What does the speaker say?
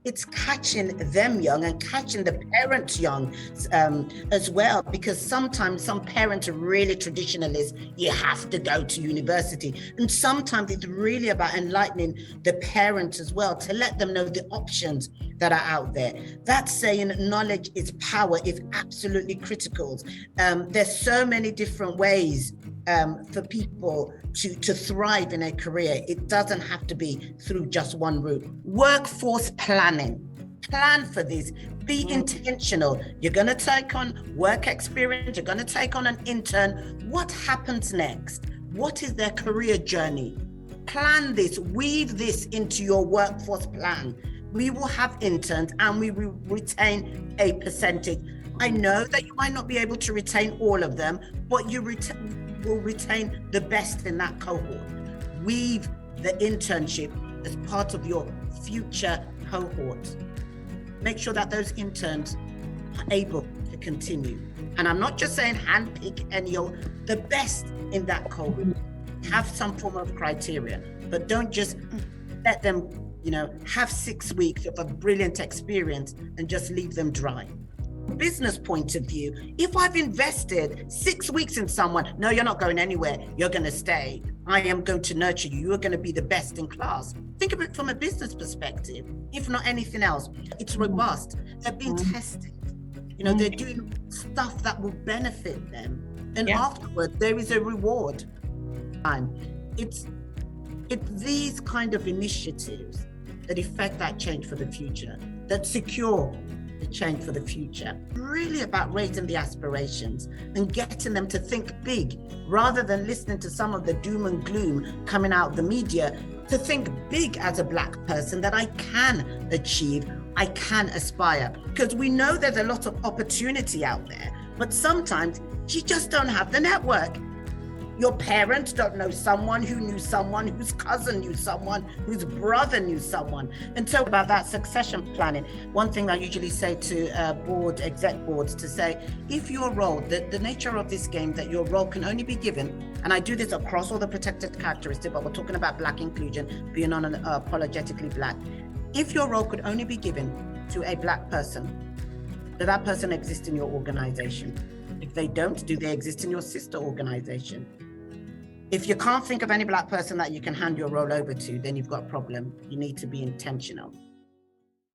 it's catching them young and catching the parents young as well, because sometimes some parents are really traditionalists. You have to go to university. And sometimes it's really about enlightening the parents as well, to let them know the options that are out there. That saying, knowledge is power, is absolutely critical. There's so many different ways for people to thrive in a career. It doesn't have to be through just one route. Workforce planning. Plan for this. Be intentional. You're going to take on work experience. You're going to take on an intern. What happens next? What is their career journey? Plan this. Weave this into your workforce plan. We will have interns and we will retain a percentage. I know that you might not be able to retain all of them, but you will retain the best in that cohort. Weave the internship as part of your future cohort. Make sure that those interns are able to continue. And I'm not just saying handpick any of the best in that cohort. Have some form of criteria, but don't just let them, have 6 weeks of a brilliant experience and just leave them dry. Business point of view, if I've invested 6 weeks in someone, no, you're not going anywhere, you're going to stay. I am going to nurture you. You're going to be the best in class. Think of it from a business perspective. If not anything else, it's robust. They're being tested. They're doing stuff that will benefit them. And afterwards, there is a reward. It's these kind of initiatives that effect that change for the future, that secure the change for the future. Really about raising the aspirations and getting them to think big, rather than listening to some of the doom and gloom coming out of the media. To think big as a Black person, that I can achieve, I can aspire. Because we know there's a lot of opportunity out there, but sometimes you just don't have the network. Your parents don't know someone who knew someone, whose cousin knew someone, whose brother knew someone. And so about that succession planning, one thing I usually say to exec boards, to say, if your role, the nature of this game, that your role can only be given, and I do this across all the protected characteristics, but we're talking about Black inclusion, being unapologetically Black. If your role could only be given to a Black person, does that person exist in your organization? If they don't, do they exist in your sister organization? If you can't think of any Black person that you can hand your role over to, then you've got a problem. You need to be intentional.